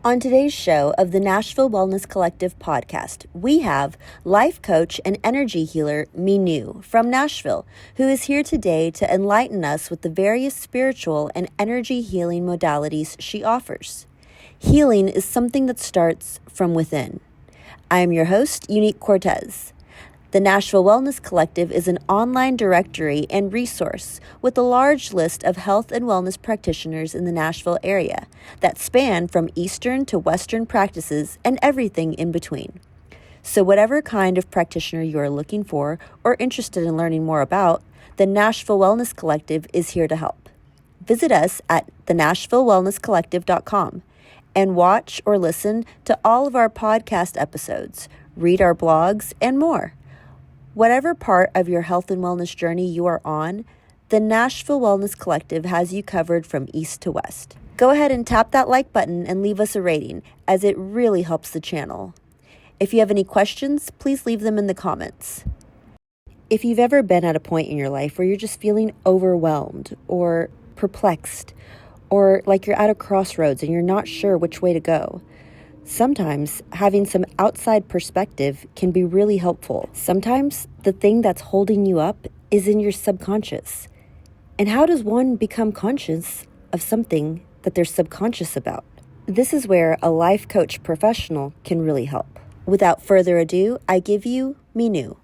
On today's show of the Nashville Wellness Collective podcast, we have life coach and energy healer Meenu from Nashville, who is here today to enlighten us with the various spiritual and energy healing modalities she offers. Healing is something that starts from within. I am your host, Unique Cortez. The Nashville Wellness Collective is an online directory and resource with a large list of health and wellness practitioners in the Nashville area that span from Eastern to Western practices and everything in between. So whatever kind of practitioner you are looking for or interested in learning more about, the Nashville Wellness Collective is here to help. Visit us at thenashvillewellnesscollective.com and watch or listen to all of our podcast episodes, read our blogs, and more. Whatever part of your health and wellness journey you are on, the Nashville Wellness Collective has you covered from east to west. Go ahead and tap that like button and leave us a rating, as it really helps the channel. If you have any questions, please leave them in the comments. If you've ever been at a point in your life where you're just feeling overwhelmed or perplexed, or like you're at a crossroads and you're not sure which way to go, sometimes having some outside perspective can be really helpful. Sometimes the thing that's holding you up is in your subconscious. And how does one become conscious of something that they're subconscious about? This is where a life coach professional can really help. Without further ado, I give you Meenu.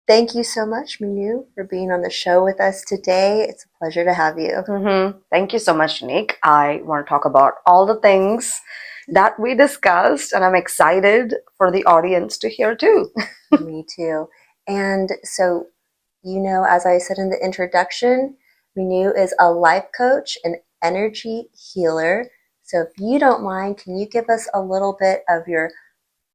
Thank you so much, Meenu, for being on the show with us today. It's a pleasure to have you. Thank you so much, Nick. I want to talk about all the things that we discussed, and I'm excited for the audience to hear too. Me too. And so, as I said in the introduction, Meenu is a life coach and energy healer. So if you don't mind, can you give us a little bit of your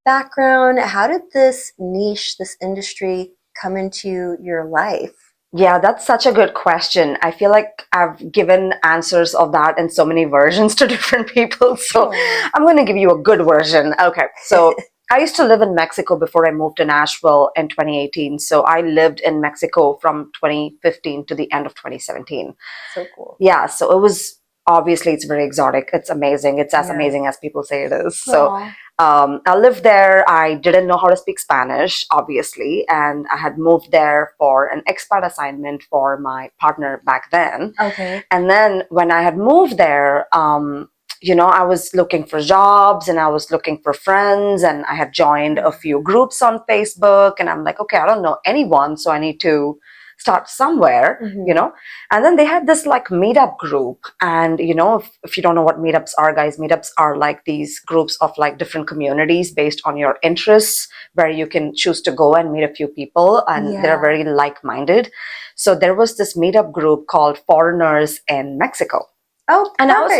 background? How did this niche, this industry come into your life? Yeah, that's such a good question. I feel like I've given answers of that in so many versions to different people. So I'm going to give you a good version. Okay. So I used to live in Mexico before I moved to Nashville in 2018. So I lived in Mexico from 2015 to the end of 2017. So cool. Yeah. So it was obviously, it's very exotic. It's amazing. It's as amazing as people say it is. So I lived there. I didn't know how to speak Spanish, obviously, and I had moved there for an expat assignment for my partner back then. Okay. And then when I had moved there, I was looking for jobs and I was looking for friends, and I had joined a few groups on Facebook, and I'm like, okay, I don't know anyone, so I need to start somewhere, and then they had this like meetup group. And if you don't know what meetups are, guys, meetups are like these groups of like different communities based on your interests, where you can choose to go and meet a few people, and they're very like-minded. So there was this meetup group called Foreigners in Mexico. Oh, and I was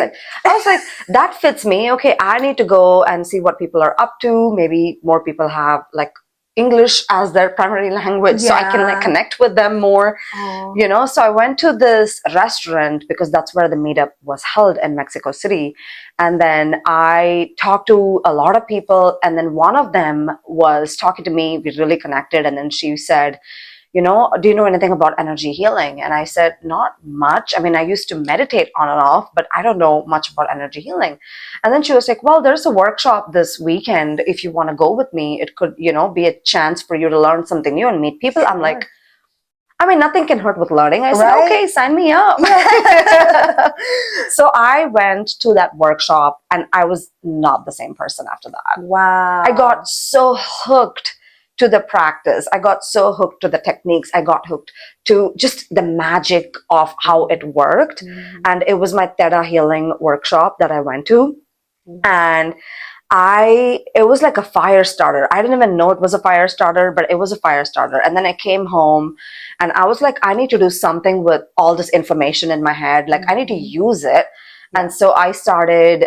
like, that fits me. Okay, I need to go and see what people are up to. Maybe more people have like English as their primary language, so I can like connect with them more. So I went to this restaurant because that's where the meetup was held in Mexico City. And then I talked to a lot of people, and then one of them was talking to me. We really connected, and then she said, do you know anything about energy healing? And I said, not much. I mean, I used to meditate on and off, but I don't know much about energy healing. And then she was like, well, there's a workshop this weekend. If you want to go with me, it could, be a chance for you to learn something new and meet people. I'm like, I mean, nothing can hurt with learning. I said, okay, sign me up. So I went to that workshop, and I was not the same person after that. Wow. I got so hooked to the practice. I got so hooked to the techniques. I got hooked to just the magic of how it worked. And it was my Theta Healing workshop that I went to. And it was like a fire starter. I didn't even know it was a fire starter, but it was a fire starter. And then I came home and I was like, I need to do something with all this information in my head. Like, I need to use it. And so I started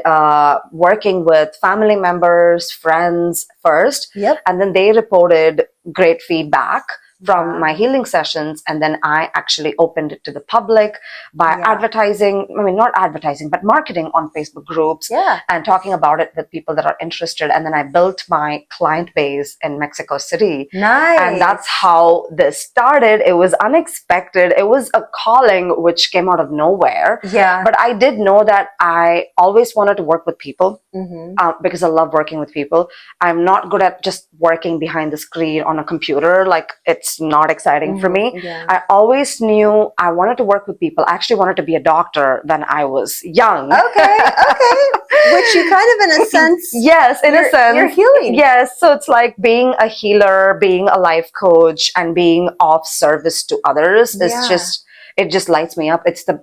working with family members, friends first. And then they reported great feedback from my healing sessions. And then I actually opened it to the public by advertising, I mean, not advertising, but marketing on Facebook groups and talking about it with people that are interested. And then I built my client base in Mexico City. Nice. And that's how this started. It was unexpected. It was a calling which came out of nowhere. Yeah. But I did know that I always wanted to work with people because I love working with people. I'm not good at just working behind the screen on a computer. Like, it's not exciting for me. Yeah. I always knew I wanted to work with people. I actually wanted to be a doctor when I was young. Okay. Which you kind of, in a sense. Yes, in a sense. You're healing. Yes. So it's like being a healer, being a life coach, and being of service to others is just, it just lights me up. It's the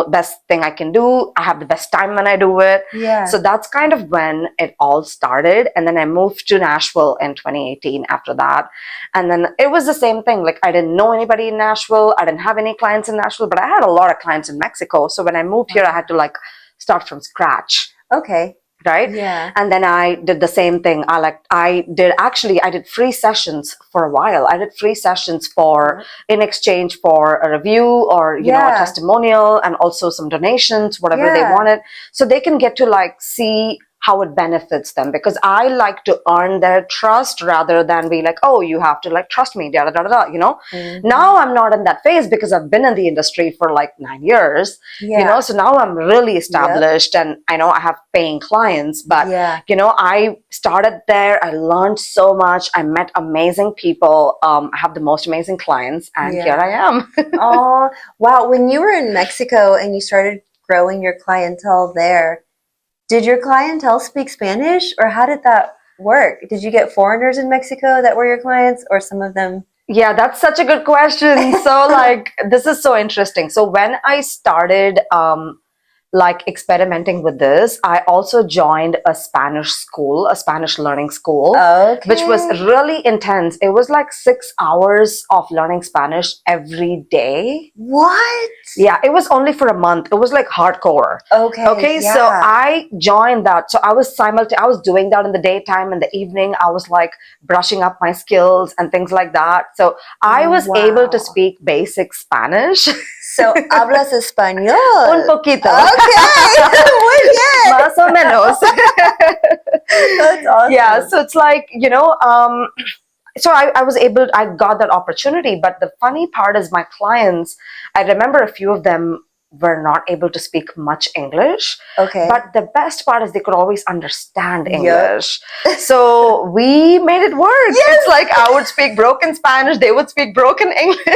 best thing I can do. I have the best time when I do it. Yeah. So that's kind of when it all started. And then I moved to Nashville in 2018 after that. And then it was the same thing. Like, I didn't know anybody in Nashville. I didn't have any clients in Nashville, but I had a lot of clients in Mexico. So when I moved here, I had to like start from scratch. Okay. Right? Yeah. And then I did the same thing. I did free sessions for a while. I did free sessions in exchange for a review or, you know, a testimonial, and also some donations, whatever they wanted. So they can get to like see how it benefits them, because I like to earn their trust rather than be like, oh, you have to like trust me, da da da da, you know. Now I'm not in that phase because I've been in the industry for like 9 years, you know, so now I'm really established and I know I have paying clients, but you know, I started there, I learned so much, I met amazing people, I have the most amazing clients, and here I am. Oh, wow. When you were in Mexico and you started growing your clientele there, did your clientele speak Spanish, or how did that work? Did you get foreigners in Mexico that were your clients, or some of them? Yeah, that's such a good question. So like, this is so interesting. So when I started like experimenting with this, I also joined a Spanish school, a Spanish learning school, which was really intense. It was like 6 hours of learning Spanish every day. What? Yeah, it was only for a month. It was like hardcore. Okay, so I joined that. So I was doing that in the daytime. In the evening, I was like brushing up my skills and things like that. So I was able to speak basic Spanish. So, hablas español? Un poquito. Okay. Muy bien. Más o menos. That's awesome. Yeah, so it's like, you know, so I got that opportunity. But the funny part is my clients, I remember a few of them were not able to speak much English. Okay. But the best part is they could always understand English. So we made it work. It's like I would speak broken Spanish, they would speak broken English.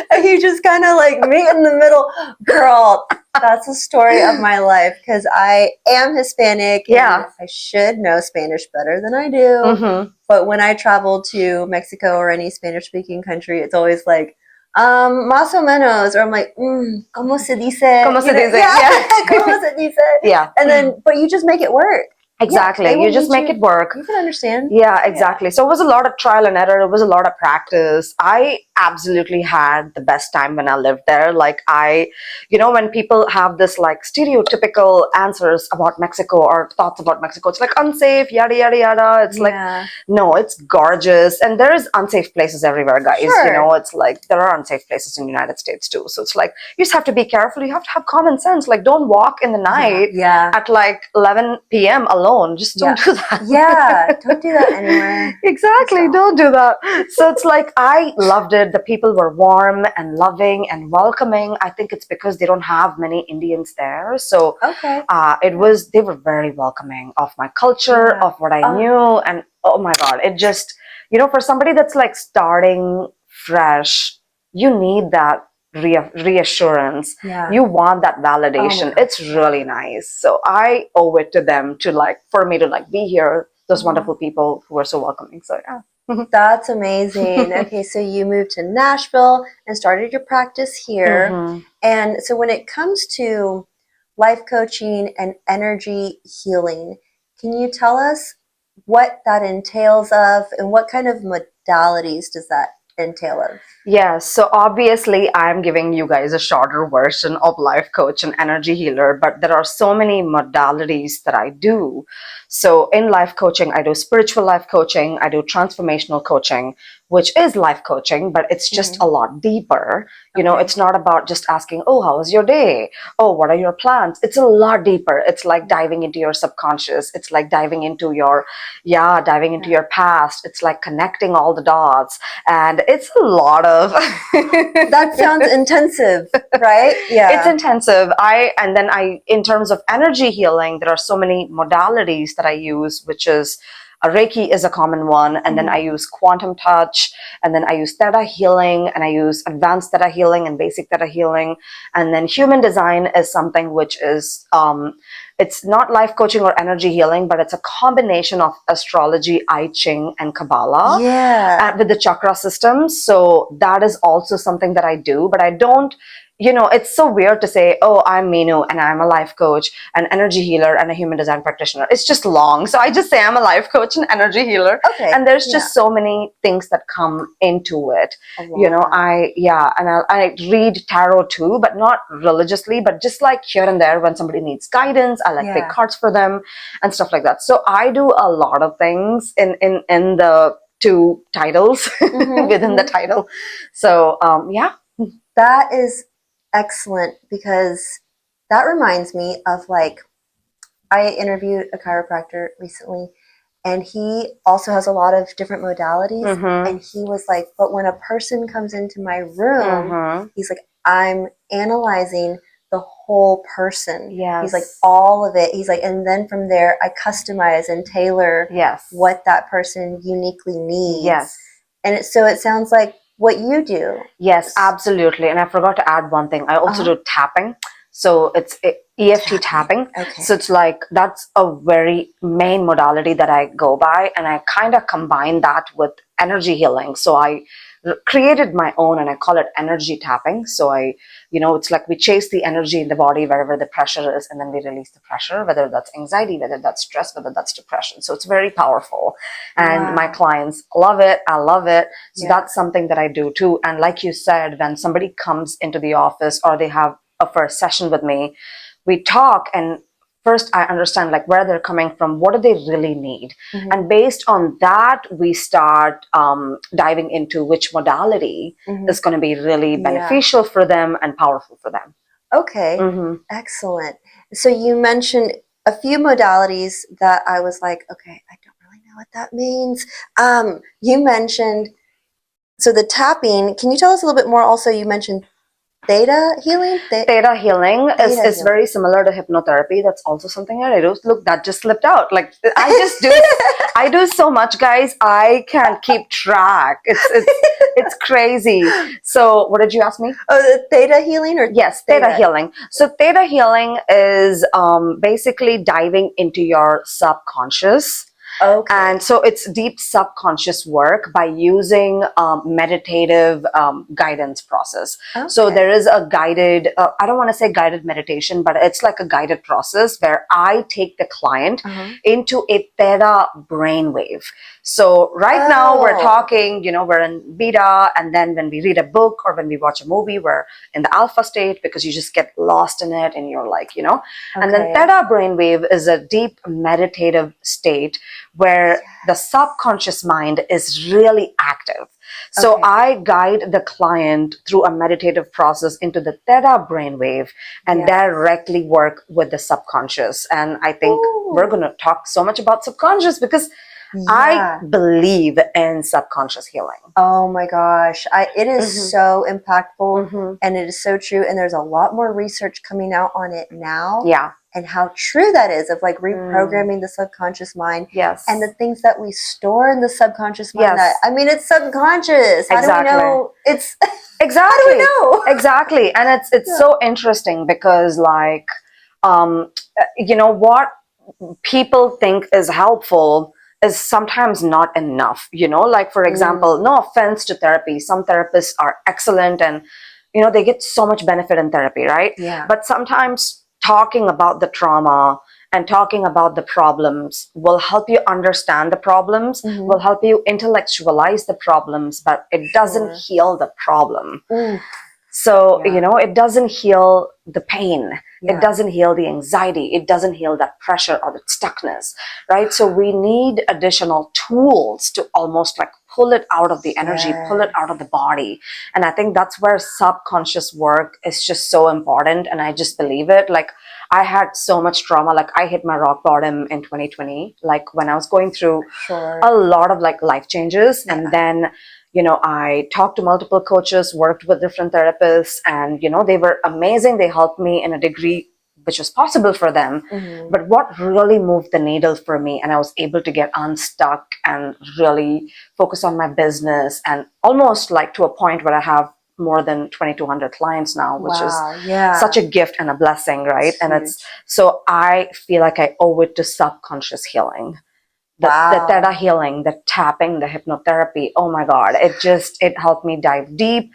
And you just kind of like meet in the middle. Girl, that's the story of my life, because I am Hispanic. And I should know Spanish better than I do. But when I travel to Mexico or any Spanish-speaking country, it's always like, más o menos, or I'm like, ¿cómo se dice? ¿Cómo se dice? ¿Cómo se dice? And then, but you just make it work. Exactly. You just make it work. You can understand. Yeah, exactly. So it was a lot of trial and error. It was a lot of practice. I absolutely had the best time when I lived there. Like you know, when people have this like stereotypical answers about Mexico or thoughts about Mexico, it's like unsafe, yada, yada, yada. It's like, no, it's gorgeous. And there is unsafe places everywhere, guys. You know, it's like there are unsafe places in the United States too. So it's like, you just have to be careful. You have to have common sense. Like, don't walk in the night at like 11 p.m. alone. Just don't do that. Don't do that anywhere. Exactly, don't do that. So it's like, I loved it. The people were warm and loving and welcoming. I think it's because they don't have many Indians there. So they were very welcoming of my culture, of what I knew. And oh my God, it just, you know, for somebody that's like starting fresh, you need that reassurance. You want that validation. It's really nice. So I owe it to them for me to like be here, those wonderful people who are so welcoming. So That's amazing. Okay, so you moved to Nashville and started your practice here. And so when it comes to life coaching and energy healing, can you tell us what that entails of, and what kind of modalities does that entail of? Yes, so obviously I'm giving you guys a shorter version of life coach and energy healer, but there are so many modalities that I do. So in life coaching, I do spiritual life coaching, I do transformational coaching, which is life coaching, but it's just a lot deeper. You know, it's not about just asking, oh, how was your day? Oh, what are your plans? It's a lot deeper. It's like diving into your subconscious. It's like diving into your past. It's like connecting all the dots. And it's a lot of that sounds intensive, right? Yeah. It's intensive. In terms of energy healing, there are so many modalities that I use, which is Reiki is a common one, and then I use quantum touch, and then I use theta healing, and I use advanced theta healing and basic theta healing, and then human design is something which is it's not life coaching or energy healing, but it's a combination of astrology, I Ching, and Kabbalah with the chakra systems. So that is also something that I do, but I don't. You know, it's so weird to say, oh, I'm Meenu and I'm a life coach, an energy healer, and a human design practitioner. It's just long. So I just say I'm a life coach and energy healer. Okay. And there's just so many things that come into it. You know, I read tarot too, but not religiously, but just like here and there when somebody needs guidance, I like pick cards for them and stuff like that. So I do a lot of things in the two titles within the title. So yeah. That is excellent, because that reminds me of, like, I interviewed a chiropractor recently, and he also has a lot of different modalities, and he was like, but when a person comes into my room, he's like, I'm analyzing the whole person. He's like, all of it. He's like, and then from there I customize and tailor what that person uniquely needs. And so it sounds like what you do. Yes, absolutely. And I forgot to add one thing. I also do tapping. So it's EFT tapping. So it's like, that's a very main modality that I go by. And I kind of combine that with energy healing. So I created my own, and I call it energy tapping. So it's like we chase the energy in the body wherever the pressure is, and then we release the pressure, whether that's anxiety, whether that's stress, whether that's depression. So it's very powerful, and my clients love it. I love it. So that's something that I do too. And like you said, when somebody comes into the office or they have a first session with me, we talk, and first I understand like where they're coming from, what do they really need, and based on that we start diving into which modality is going to be really beneficial for them and powerful for them. Excellent. So you mentioned a few modalities that I was like, okay, I don't really know what that means. You mentioned, so the tapping, can you tell us a little bit more? Also, you mentioned theta healing? Theta healing is very similar to hypnotherapy. That's also something that I do. Look, that just slipped out. Like I do so much, guys. I can't keep track. It's crazy. So what did you ask me? Oh, the theta healing? Or yes, theta healing. So theta healing is basically diving into your subconscious. And so it's deep subconscious work by using meditative guidance process. So there is a guided, I don't want to say guided meditation, but it's like a guided process where I take the client into a theta brainwave. So right now we're talking, we're in beta, and then when we read a book or when we watch a movie, we're in the alpha state because you just get lost in it and you're like, and then theta brainwave is a deep meditative state where the subconscious mind is really active. So I guide the client through a meditative process into the theta brainwave and directly work with the subconscious. And I think we're going to talk so much about subconscious because I believe in subconscious healing. Oh my gosh. It is so impactful and it is so true. And there's a lot more research coming out on it now. And how true that is, of like reprogramming the subconscious mind. And the things that we store in the subconscious mind. It's subconscious. How do we know it's exactly? How do we know? Exactly. And it's so interesting because like what people think is helpful is sometimes not enough, like for example, no offense to therapy, some therapists are excellent and they get so much benefit in therapy, right? But sometimes talking about the trauma and talking about the problems will help you understand the problems, will help you intellectualize the problems, but it doesn't heal the problem. So, it doesn't heal the pain. It doesn't heal the anxiety. It doesn't heal that pressure or the stuckness, right? So we need additional tools to almost like pull it out of the energy, pull it out of the body. And I think that's where subconscious work is just so important. And I just believe it. Like, I had so much trauma. Like, I hit my rock bottom in 2020, like when I was going through a lot of like life changes. And then, you know, I talked to multiple coaches, worked with different therapists, and, you know, they were amazing. They helped me in a degree which was possible for them. But what really moved the needle for me, and I was able to get unstuck and really focus on my business, and almost like to a point where I have more than 2,200 clients now, which is such a gift and a blessing, right? And it's so I feel like I owe it to subconscious healing. The theta healing, the tapping, the hypnotherapy. Oh my God. It helped me dive deep,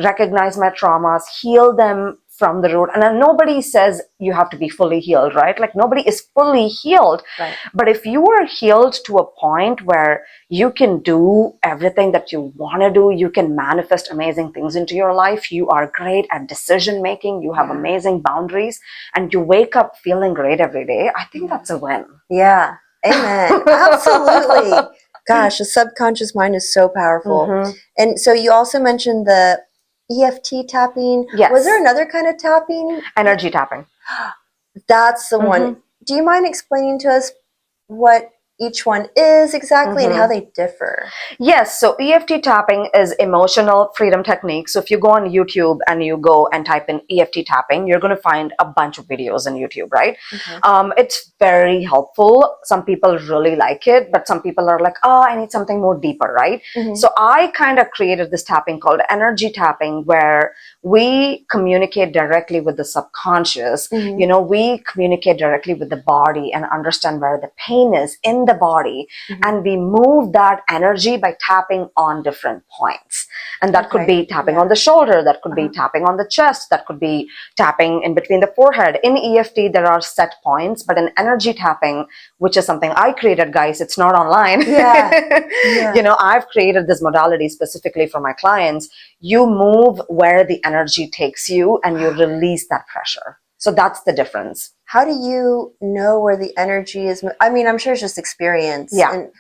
recognize my traumas, heal them from the root. And then nobody says you have to be fully healed, right? Like, nobody is fully healed. Right. But if you are healed to a point where you can do everything that you want to do, you can manifest amazing things into your life, you are great at decision making, you have amazing boundaries, and you wake up feeling great every day, I think that's a win. Yeah. Amen. Absolutely. Gosh, the subconscious mind is so powerful. And so you also mentioned the EFT tapping. Yes. Was there another kind of tapping? Energy tapping. That's the one. Do you mind explaining to us what each one is exactly and how they differ? Yes, so EFT tapping is emotional freedom technique. So if you go on YouTube and you go and type in EFT tapping, you're going to find a bunch of videos on YouTube, right? It's very helpful. Some people really like it, but some people are like, oh, I need something more deeper, right? So I kind of created this tapping called energy tapping, where we communicate directly with the subconscious. You know, we communicate directly with the body and understand where the pain is in the body, and we move that energy by tapping on different points. And that could be tapping on the shoulder, that could be tapping on the chest, that could be tapping in between the forehead. In EFT, there are set points, but in energy tapping, which is something I created, guys, it's not online. You know, I've created this modality specifically for my clients. You move where the energy takes you and you release that pressure. So that's the difference. How do you know where the energy is? I mean, I'm sure it's just experience. Yeah. And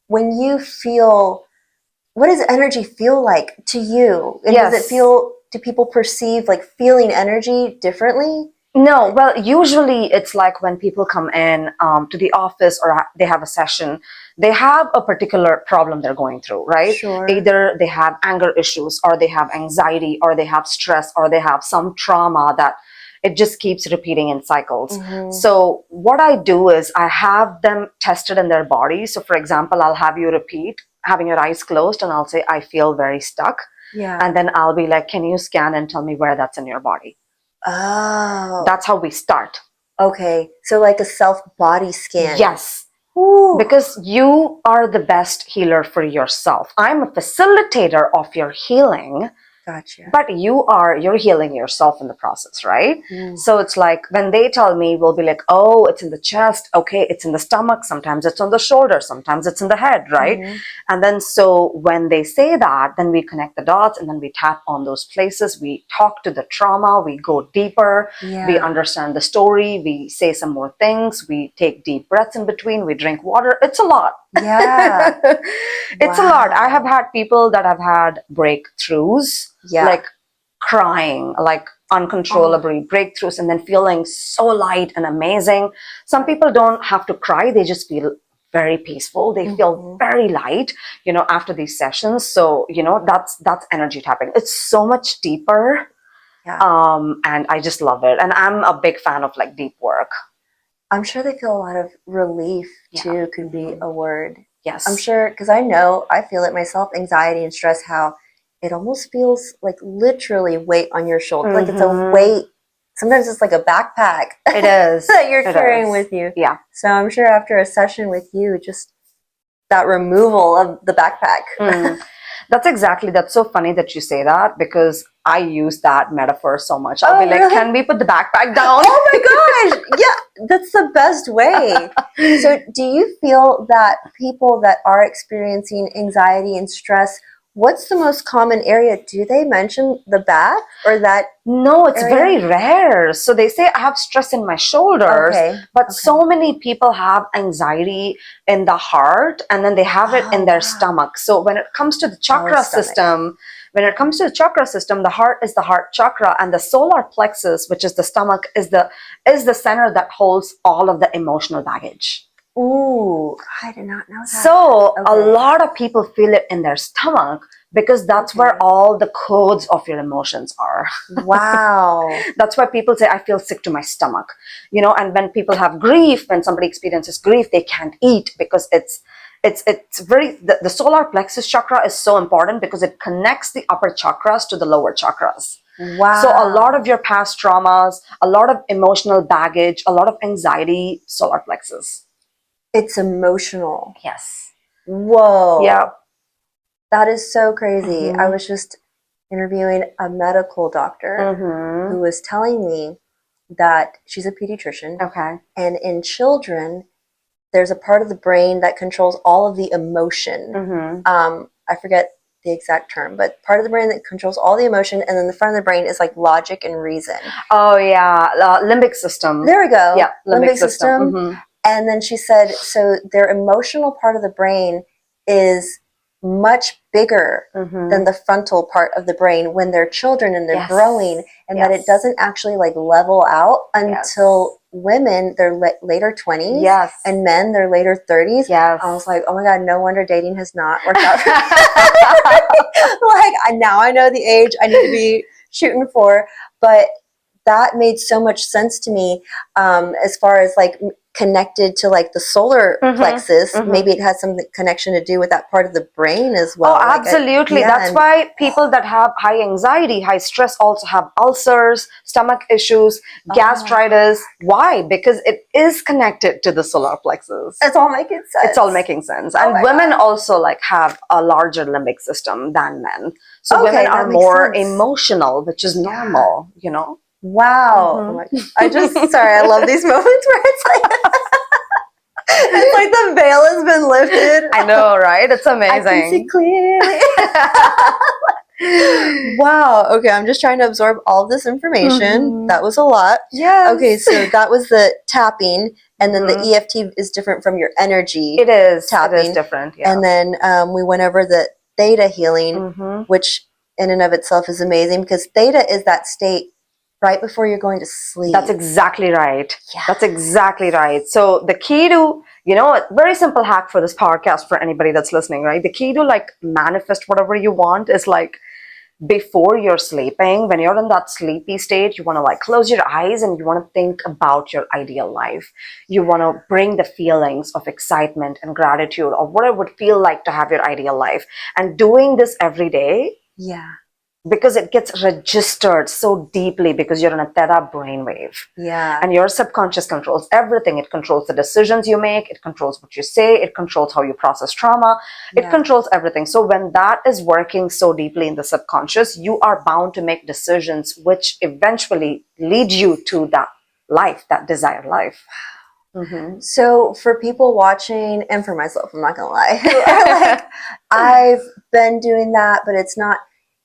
when you feel, what does energy feel like to you? And does it feel, do people perceive like feeling energy differently? No, well, usually it's like when people come in to the office or they have a session, they have a particular problem they're going through, right? Either they have anger issues, or they have anxiety, or they have stress, or they have some trauma that it just keeps repeating in cycles. So what I do is I have them tested in their body. So for example, I'll have you repeat, having your eyes closed, and I'll say, I feel very stuck. And then I'll be like, can you scan and tell me where that's in your body? Oh. That's how we start. Okay. So like a self-body scan. Yes. Because you are the best healer for yourself. I'm a facilitator of your healing. Gotcha. But you're healing yourself in the process, right? So it's like when they tell me, we'll be like, oh, it's in the chest. Okay, it's in the stomach. Sometimes it's on the shoulder. Sometimes it's in the head, right? And then so when they say that, then we connect the dots and then we tap on those places. We talk to the trauma. We go deeper. We understand the story. We say some more things. We take deep breaths in between. We drink water. It's a lot. It's a lot. I have had people that have had breakthroughs, like crying, like uncontrollably breakthroughs, and then feeling so light and amazing. Some people don't have to cry. They just feel very peaceful. They feel very light, you know, after these sessions. So, you know, that's energy tapping. It's so much deeper. And I just love it. And I'm a big fan of like deep work. I'm sure they feel a lot of relief too, could be a word. Yes. I'm sure, because I know, I feel it myself, anxiety and stress, how it almost feels like literally weight on your shoulder. Like it's a weight. Sometimes it's like a backpack. It is. that you're carrying with you. Yeah. So I'm sure after a session with you, just that removal of the backpack. That's so funny that you say that, because I use that metaphor so much. I'll be like, really? Can we put the backpack down? Oh my gosh. Yeah, that's the best way. So do you feel that people that are experiencing anxiety and stress, What's the most common area? Do they mention the back or that? No, it's area? very rare. So they say I have stress in my shoulders, but so many people have anxiety in the heart, and then they have it in their stomach. So when it comes to the chakra system, the heart is the heart chakra, and the solar plexus, which is the stomach, is the center that holds all of the emotional baggage. Ooh, I did not know that. So a lot of people feel it in their stomach because that's where all the codes of your emotions are. Wow. That's why people say, I feel sick to my stomach. You know, and when people have grief, when somebody experiences grief, they can't eat because it's very, the solar plexus chakra is so important because it connects the upper chakras to the lower chakras. Wow. So a lot of your past traumas, a lot of emotional baggage, a lot of anxiety, solar plexus. It's emotional. Yes. Whoa. Yeah. That is so crazy. I was just interviewing a medical doctor who was telling me that she's a pediatrician. Okay. And in children, there's a part of the brain that controls all of the emotion. I forget the exact term, but part of the brain that controls all the emotion, and then the front of the brain is like logic and reason. Oh yeah, limbic system. There we go. Yeah, limbic system. And then she said, so their emotional part of the brain is much bigger than the frontal part of the brain when they're children and they're growing, and that it doesn't actually like level out until women, their later 20s, and men, their later 30s. I was like, oh my God, no wonder dating has not worked out for me. Like, now I know the age I need to be shooting for, but that made so much sense to me, as far as like connected to like the solar plexus. Maybe it has some connection to do with that part of the brain as well. Oh, absolutely. That's why people that have high anxiety, high stress also have ulcers, stomach issues, gastritis. Why? Because it is connected to the solar plexus. It's all making sense. It's all making sense. And women also like have a larger limbic system than men. So women are more emotional, which is normal, you know? Wow. I just, sorry, I love these moments where it's like, it's like the veil has been lifted. I know, right? It's amazing. I can see clearly. Wow. Okay, I'm just trying to absorb all of this information. That was a lot. Yes. Okay, so that was the tapping, and then the EFT is different from your energy. It is. Tapping. It is different, yeah. And then we went over the theta healing, which in and of itself is amazing because theta is that state right before you're going to sleep. That's exactly right. Yeah. That's exactly right. So the key to, you know, a very simple hack for this podcast for anybody that's listening, right? The key to like manifest whatever you want is like before you're sleeping, when you're in that sleepy state, you want to like close your eyes and you want to think about your ideal life. You want to bring the feelings of excitement and gratitude of what it would feel like to have your ideal life. And doing this every day. Yeah. Because it gets registered so deeply because you're in a theta brainwave. Yeah. And your subconscious controls everything. It controls the decisions you make. It controls what you say. It controls how you process trauma. It controls everything. So when that is working so deeply in the subconscious, you are bound to make decisions which eventually lead you to that life, that desired life. So for people watching, and for myself, I'm not going to lie, who are like, I've been doing that, but it's not,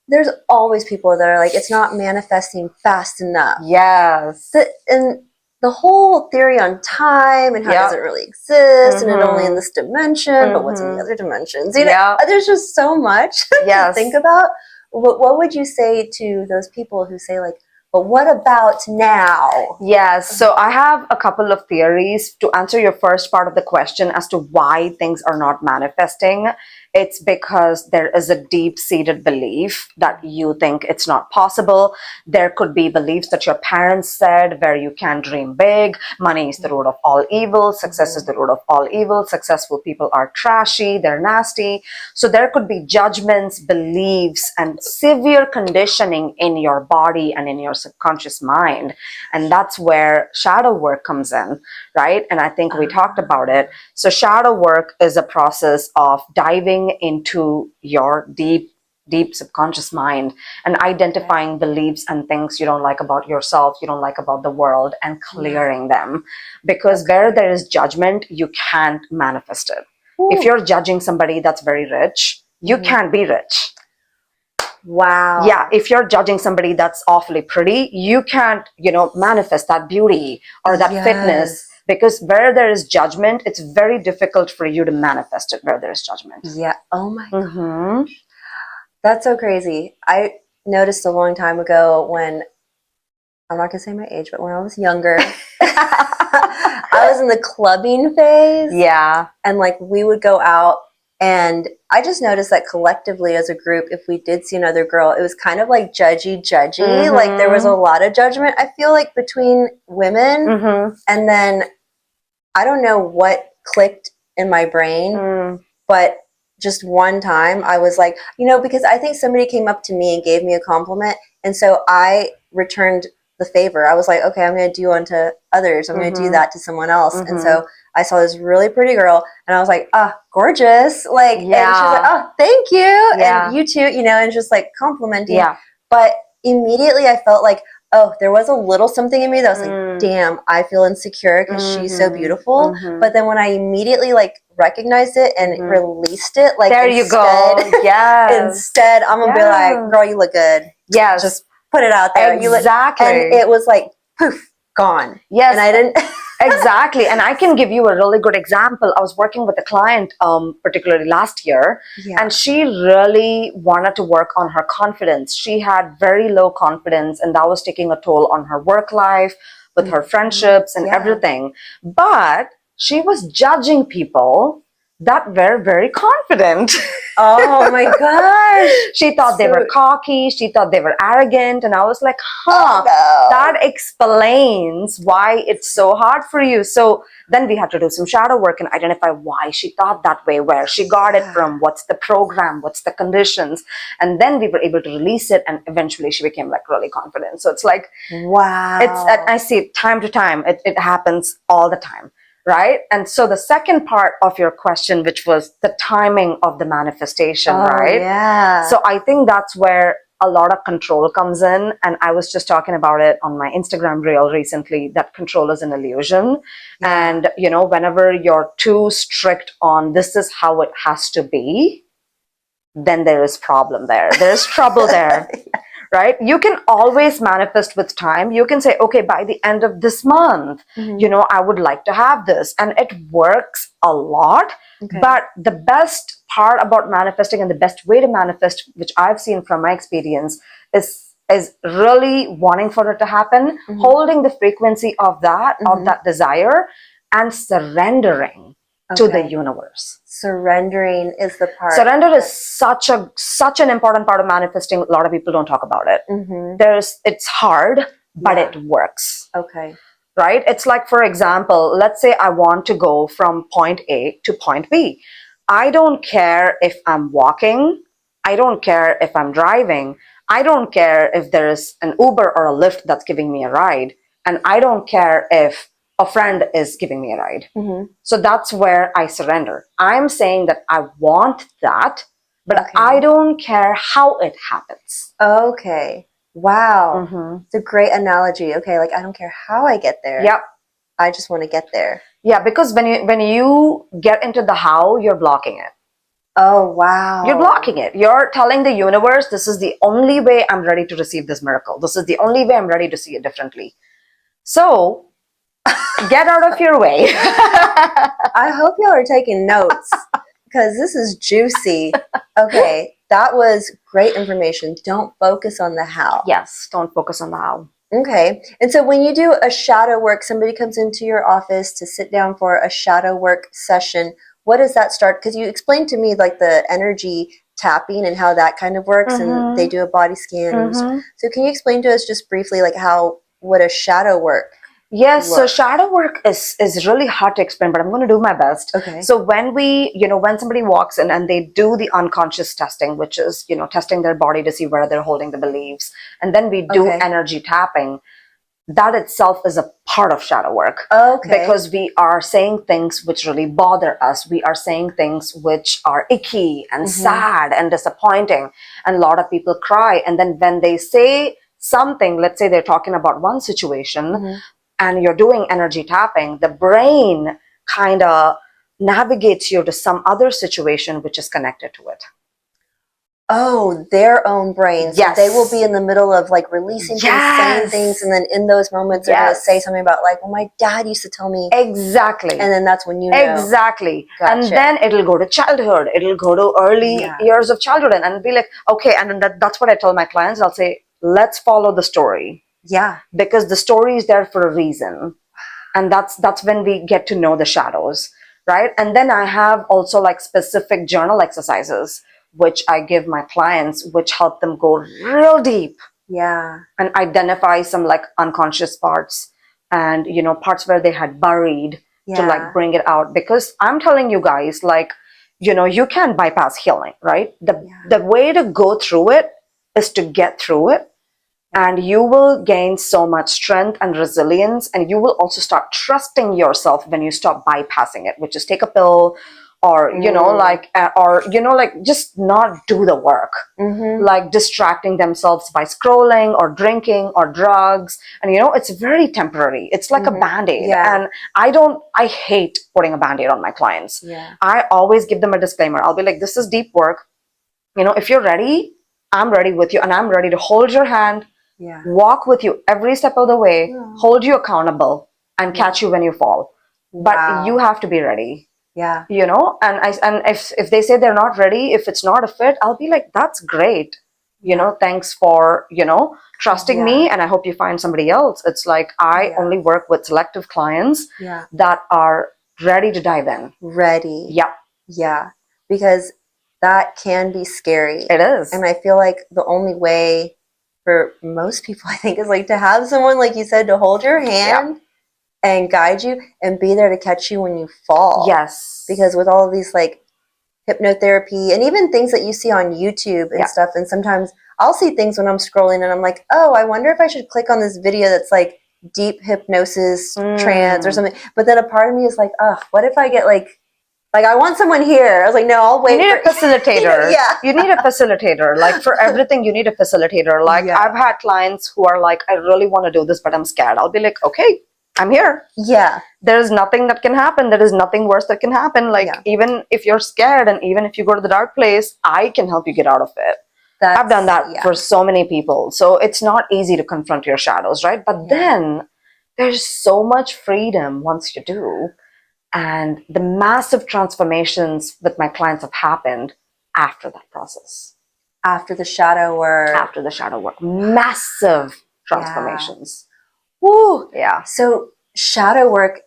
there's always people that are like, it's not manifesting fast enough. Yes. And the whole theory on time and how does it really exist, and it only in this dimension, but what's in the other dimensions? You know, there's just so much to think about. What would you say to those people who say like, but what about now? Yes, so I have a couple of theories to answer your first part of the question as to why things are not manifesting. It's because there is a deep-seated belief that you think it's not possible. There could be beliefs that your parents said where you can dream big, money is the root of all evil, success is the root of all evil, successful people are trashy, they're nasty. So there could be judgments, beliefs, and severe conditioning in your body and in your subconscious mind. And that's where shadow work comes in, right? And I think we talked about it. So shadow work is a process of diving into your deep subconscious mind and identifying beliefs and things you don't like about yourself, you don't like about the world, and clearing them. Because where there is judgment, you can't manifest it. If you're judging somebody that's very rich, you can't be rich. Wow. Yeah, if you're judging somebody that's awfully pretty, you can't, manifest that beauty or that fitness, because where there is judgment, it's very difficult for you to manifest it where there is judgment. Yeah. Oh my God. That's so crazy. I noticed a long time ago when, I'm not going to say my age, but when I was younger, I was in the clubbing phase. Yeah. And like we would go out, and I just noticed that collectively as a group, if we did see another girl, it was kind of like judgy. Like there was a lot of judgment, I feel like, between women. And then I don't know what clicked in my brain, but just one time I was like, because I think somebody came up to me and gave me a compliment. And so I returned the favor. I was like, okay, I'm going to do unto others. I'm going to do that to someone else. And so I saw this really pretty girl, and I was like, gorgeous. Like, and she was like, oh, thank you. And you too, and just like complimenting. Yeah. But immediately I felt like, there was a little something in me that was like, damn, I feel insecure because she's so beautiful. But then when I immediately like recognized it and released it, like, there you go. Instead, I'm gonna be like, girl, you look good. Yes. Just put it out there. Exactly. And it was like, poof, gone. Yes. And I didn't. Exactly. And I can give you a really good example. I was working with a client, particularly last year, and she really wanted to work on her confidence. She had very low confidence, and that was taking a toll on her work life, with her friendships and everything. But she was judging people that were very confident. Oh my gosh. She thought they were cocky. She thought they were arrogant. And I was like, that explains why it's so hard for you. So then we had to do some shadow work and identify why she thought that way, where she got it from, what's the program, what's the conditions. And then we were able to release it, and eventually she became like really confident. So it's like, wow. I see it time to time. It happens all the time. Right? And so the second part of your question, which was the timing of the manifestation, right? Yeah. So I think that's where a lot of control comes in. And I was just talking about it on my Instagram reel recently, that control is an illusion. And, whenever you're too strict on this is how it has to be, then there is problem there. There's trouble there. Right? You can always manifest with time. You can say, okay, by the end of this month, I would like to have this. And it works a lot. Okay. But the best part about manifesting, and the best way to manifest, which I've seen from my experience, is really wanting for it to happen, holding the frequency of that desire, and surrendering to the universe. Surrendering is the part. Surrender is such an important part of manifesting. A lot of people don't talk about it. It's hard, but it works. Okay. Right? It's like, for example, let's say I want to go from point A to point B. I don't care if I'm walking. I don't care if I'm driving. I don't care if there's an Uber or a Lyft that's giving me a ride. And I don't care if a friend is giving me a ride. So that's where I surrender. I'm saying that I want that, but I don't care how it happens. Okay. Wow. It's a great analogy. Okay, like I don't care how I get there. Yep. I just want to get there. Yeah, because when you get into the how, you're blocking it. Oh, wow. You're blocking it. You're telling the universe, this is the only way I'm ready to receive this miracle. This is the only way I'm ready to see it differently. So get out of your way. I hope y'all are taking notes, because this is juicy. Okay, that was great information. Don't focus on the how. Yes, don't focus on the how. Okay, and so when you do a shadow work, somebody comes into your office to sit down for a shadow work session, what does that start? Because you explained to me like the energy tapping and how that kind of works, and they do a body scan. So can you explain to us just briefly like what a shadow work? Yes, so shadow work is really hard to explain, but I'm going to do my best. Okay. So when when somebody walks in and they do the unconscious testing, which is, testing their body to see where they're holding the beliefs, and then we do energy tapping, that itself is a part of shadow work. Okay. Because we are saying things which really bother us. We are saying things which are icky and sad and disappointing. And a lot of people cry. And then when they say something, let's say they're talking about one situation, and you're doing energy tapping, the brain kind of navigates you to some other situation which is connected to it. their own brain. Yes. So they will be in the middle of like releasing things, saying things, and then in those moments they're going to say something about like, well, my dad used to tell me. Exactly. And then that's when you know. Exactly. Gotcha. And then it'll go to childhood. It'll go to early years of childhood and be like, okay, and then that's what I tell my clients. I'll say, let's follow the story. Yeah. Because the story is there for a reason. And that's when we get to know the shadows, right? And then I have also like specific journal exercises, which I give my clients, which help them go real deep. Yeah. And identify some like unconscious parts and, you know, parts where they had buried to like bring it out. Because I'm telling you guys, like, you know, you can't bypass healing, right? The way to go through it is to get through it. And you will gain so much strength and resilience. And you will also start trusting yourself when you stop bypassing it, which is take a pill or, you know, like, or, you know, like just not do the work, like distracting themselves by scrolling or drinking or drugs. And, you know, it's very temporary. It's like a Band-Aid. And I hate putting a Band-Aid on my clients. I always give them a disclaimer. I'll be like, this is deep work. You know, if you're ready, I'm ready with you and I'm ready to hold your hand. Walk with you every step of the way, hold you accountable, and catch you when you fall. But you have to be ready. You know, and if they say they're not ready, if it's not a fit, I'll be like, that's great. You know, thanks for, you know, trusting me, and I hope you find somebody else. It's like I only work with selective clients that are ready to dive in. Ready. Yeah. Because that can be scary. It is. And I feel like the only way for most people, I think, is like to have someone, like you said, to hold your hand and guide you and be there to catch you when you fall. Yes. Because with all of these like hypnotherapy and even things that you see on YouTube and stuff, and sometimes I'll see things when I'm scrolling and I'm like, oh, I wonder if I should click on this video that's like deep hypnosis, trance or something. But then a part of me is like, oh, what if I get like I want someone here. I was like, no, I'll wait. You need a facilitator. You need a facilitator. Like for everything, you need a facilitator. Like I've had clients who are like, I really want to do this, but I'm scared. I'll be like, okay, I'm here. There's nothing that can happen. There is nothing worse that can happen. Like even if you're scared and even if you go to the dark place, I can help you get out of it. I've done that for so many people. So it's not easy to confront your shadows, right? But then there's so much freedom once you do. And the massive transformations with my clients have happened after that process. After the shadow work. After the shadow work. Massive transformations. Woo! So shadow work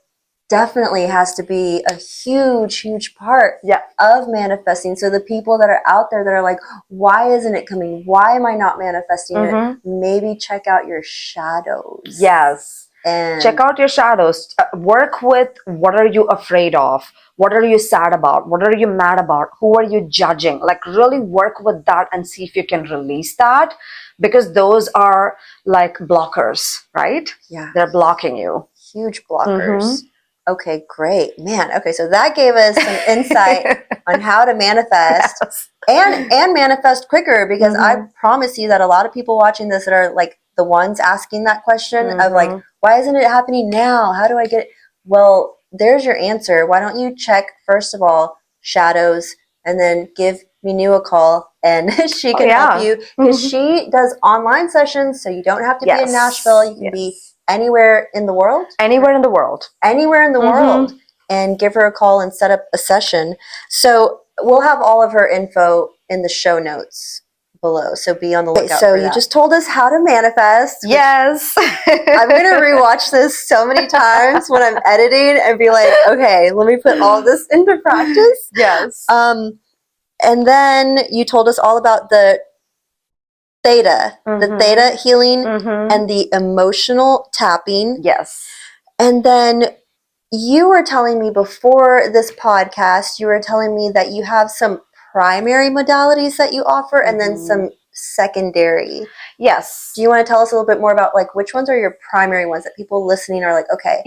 definitely has to be a huge, huge part of manifesting. So the people that are out there that are like, why isn't it coming? Why am I not manifesting it? Maybe check out your shadows. Yes. And check out your shadows. Work with what are you afraid of? What are you sad about? What are you mad about? Who are you judging? Like really work with that and see if you can release that, because those are like blockers, right? They're blocking you. Huge blockers. Okay, great. Man, okay, so that gave us some insight on how to manifest and manifest quicker, because I promise you that a lot of people watching this that are like the ones asking that question of like, why isn't it happening now? How do I get it? Well, there's your answer. Why don't you check, first of all, shadows, and then give Meenu a call and she can help you, because she does online sessions, so you don't have to be in Nashville. You can be anywhere in the world. Anywhere in the world. Anywhere in the world. And give her a call and set up a session. So we'll have all of her info in the show notes below. So be on the lookout for that. So you just told us how to manifest. Yes. I'm going to rewatch this so many times when I'm editing and be like, okay, let me put all this into practice. Yes. And then you told us all about the theta healing and the emotional tapping. Yes. And then you were telling me before this podcast, you were telling me that you have some primary modalities that you offer and then some secondary. Yes. Do you want to tell us a little bit more about like which ones are your primary ones that people listening are like, okay,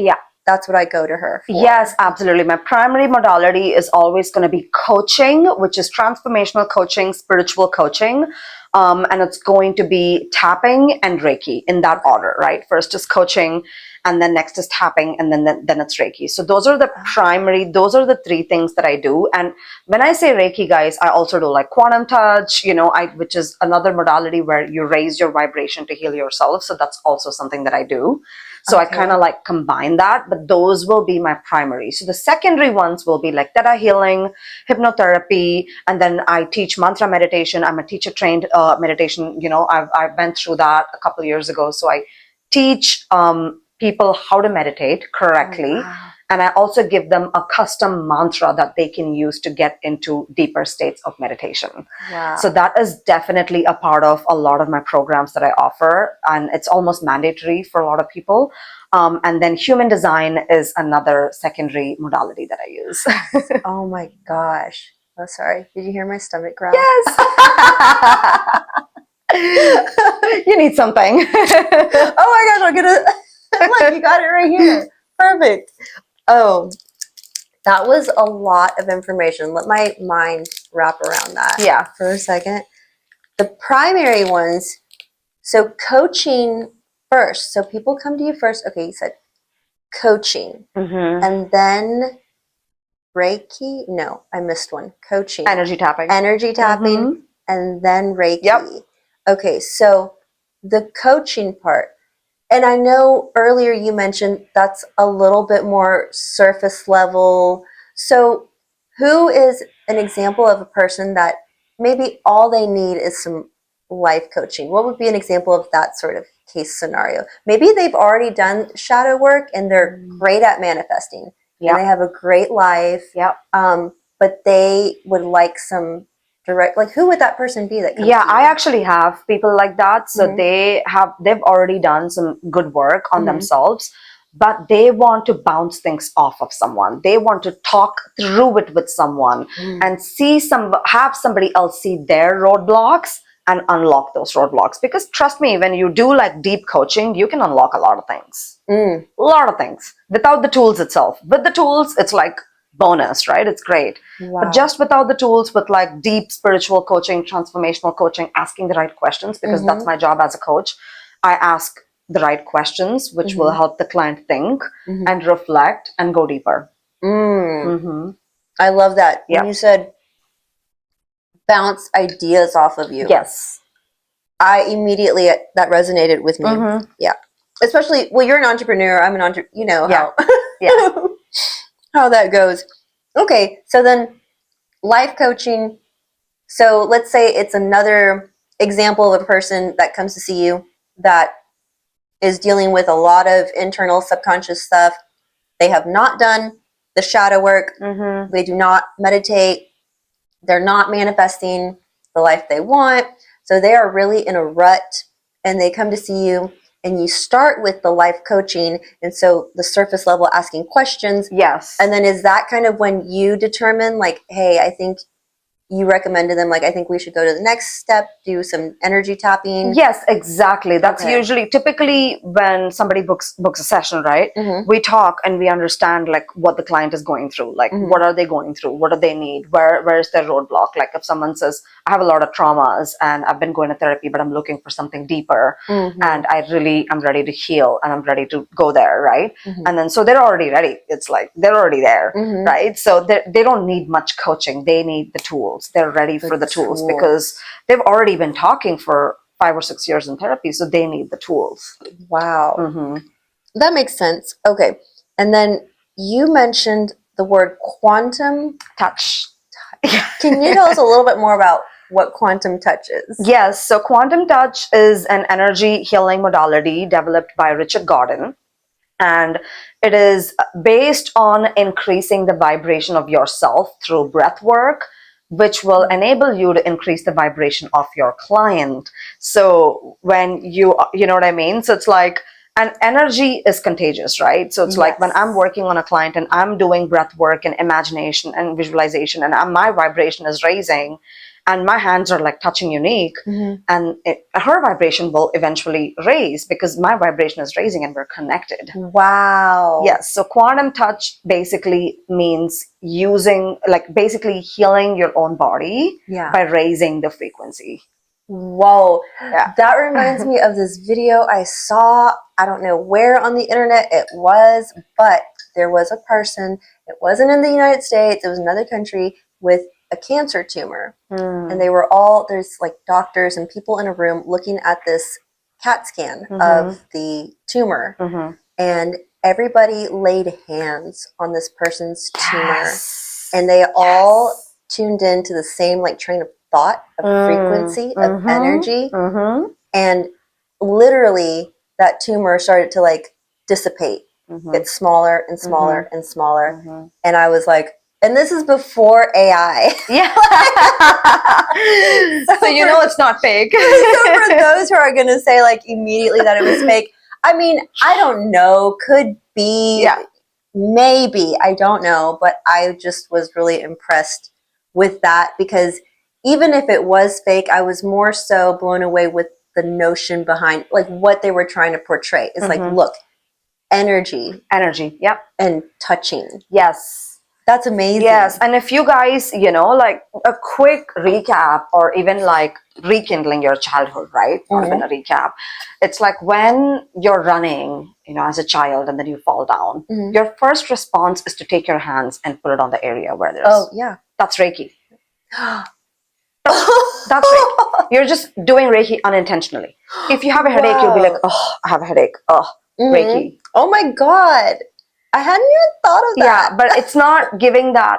that's what I go to her for? Yes, absolutely. My primary modality is always going to be coaching, which is transformational coaching, spiritual coaching. And it's going to be tapping and Reiki in that order, right? First is coaching, and then next is tapping, and then it's Reiki. So those are the three things that I do. And when I say Reiki, guys, I also do like quantum touch, which is another modality where you raise your vibration to heal yourself. So that's also something that I do. So I kind of like combine that, but those will be my primary. So the secondary ones will be like theta healing, hypnotherapy, and then I teach mantra meditation. I'm a teacher trained meditation. I've been through that a couple of years ago. So I teach people how to meditate correctly. Oh, wow. And I also give them a custom mantra that they can use to get into deeper states of meditation. Wow. So that is definitely a part of a lot of my programs that I offer. And it's almost mandatory for a lot of people. And then human design is another secondary modality that I use. Oh my gosh. Oh, sorry. Did you hear my stomach growl? Yes. You need something. Oh my gosh, look, you got it right here. Perfect. Oh, that was a lot of information. Let my mind wrap around that for a second. The primary ones, so coaching first. So people come to you first. Okay, you said coaching. Mm-hmm. And then Reiki. No, I missed one. Coaching. Energy tapping. Mm-hmm. And then Reiki. Yep. Okay, so the coaching part. And I know earlier you mentioned that's a little bit more surface level. So who is an example of a person that maybe all they need is some life coaching? What would be an example of that sort of case scenario? Maybe they've already done shadow work and they're great at manifesting. Yep. And they have a great life. Yep. But they would like some direct, like who would that person be that comes to you? I actually have people like that. So mm-hmm. they've already done some good work on mm-hmm. themselves, but they want to bounce things off of someone. They want to talk through it with someone and have somebody else see their roadblocks and unlock those roadblocks. Because trust me, when you do like deep coaching, you can unlock a lot of things. A lot of things without the tools itself. With the tools, it's like bonus, right? It's great. Wow. But just without the tools, with like deep spiritual coaching, transformational coaching, asking the right questions, because mm-hmm. that's my job as a coach. I ask the right questions, which mm-hmm. will help the client think mm-hmm. and reflect and go deeper. Mm-hmm. I love that. Yep. When you said bounce ideas off of you. Yes. I immediately, that resonated with me. Mm-hmm. Yeah. Especially, well, you're an entrepreneur. I'm an entrepreneur. You know how. Yeah. How that goes. Okay, so then life coaching. So let's say it's another example of a person that comes to see you that is dealing with a lot of internal subconscious stuff. They have not done the shadow work. Mm-hmm. They do not meditate. They're not manifesting the life they want. So they are really in a rut and they come to see you. And you start with the life coaching, and so the surface level asking questions. Yes. And then is that kind of when you determine, like, hey, I think you recommended them, like, I think we should go to the next step, do some energy tapping? Yes, exactly. That's usually, typically when somebody books a session, right? Mm-hmm. We talk and we understand like what the client is going through. Like, mm-hmm. what are they going through? What do they need? Where is their roadblock? Like if someone says, I have a lot of traumas and I've been going to therapy, but I'm looking for something deeper mm-hmm. and I'm ready to heal and I'm ready to go there, right? Mm-hmm. And then, so they're already ready. It's like, they're already there, mm-hmm. right? So they don't need much coaching. They need the tools. They're ready for the tools because they've already been talking for 5 or 6 years in therapy. So they need the tools. Wow. Mm-hmm. That makes sense. Okay. And then you mentioned the word quantum touch. Can you tell us a little bit more about what quantum touch is? Yes. So quantum touch is an energy healing modality developed by Richard Gordon. And it is based on increasing the vibration of yourself through breath work, which will enable you to increase the vibration of your client. So when you know what I mean? So it's like, and energy is contagious, right? So it's like when I'm working on a client and I'm doing breath work and imagination and visualization and my vibration is raising and my hands are like touching unique mm-hmm. and her vibration will eventually raise because my vibration is raising and we're connected. Wow. Yes. So quantum touch basically means basically healing your own body by raising the frequency. Whoa. Yeah. That reminds me of this video I saw. I don't know where on the internet it was, but there was a person, it wasn't in the United States, it was another country, with a cancer tumor. And they were all, there's like doctors and people in a room looking at this CAT scan of the tumor. And everybody laid hands on this person's tumor. And they all tuned into the same like train of thought, of frequency, of energy. And literally that tumor started to like dissipate. It's smaller and smaller and smaller. And I was like, and this is before AI. Yeah. So you know it's not fake. So for those who are going to say like immediately that it was fake, I mean, I don't know. Could be. Yeah. Maybe. I don't know. But I just was really impressed with that, because even if it was fake, I was more so blown away with the notion behind like what they were trying to portray. It's like, look, energy. Yep. And touching. Yes. That's amazing. Yes. And if you guys, you know, like a quick recap or even like rekindling your childhood, right? Not even a recap. It's like when you're running, you know, as a child and then you fall down, your first response is to take your hands and put it on the area where there's. Oh, yeah. That's Reiki. That's Reiki. You're just doing Reiki unintentionally. If you have a headache, you'll be like, oh, I have a headache. Oh, Reiki. Oh my God. I hadn't even thought of that. Yeah, but it's not giving that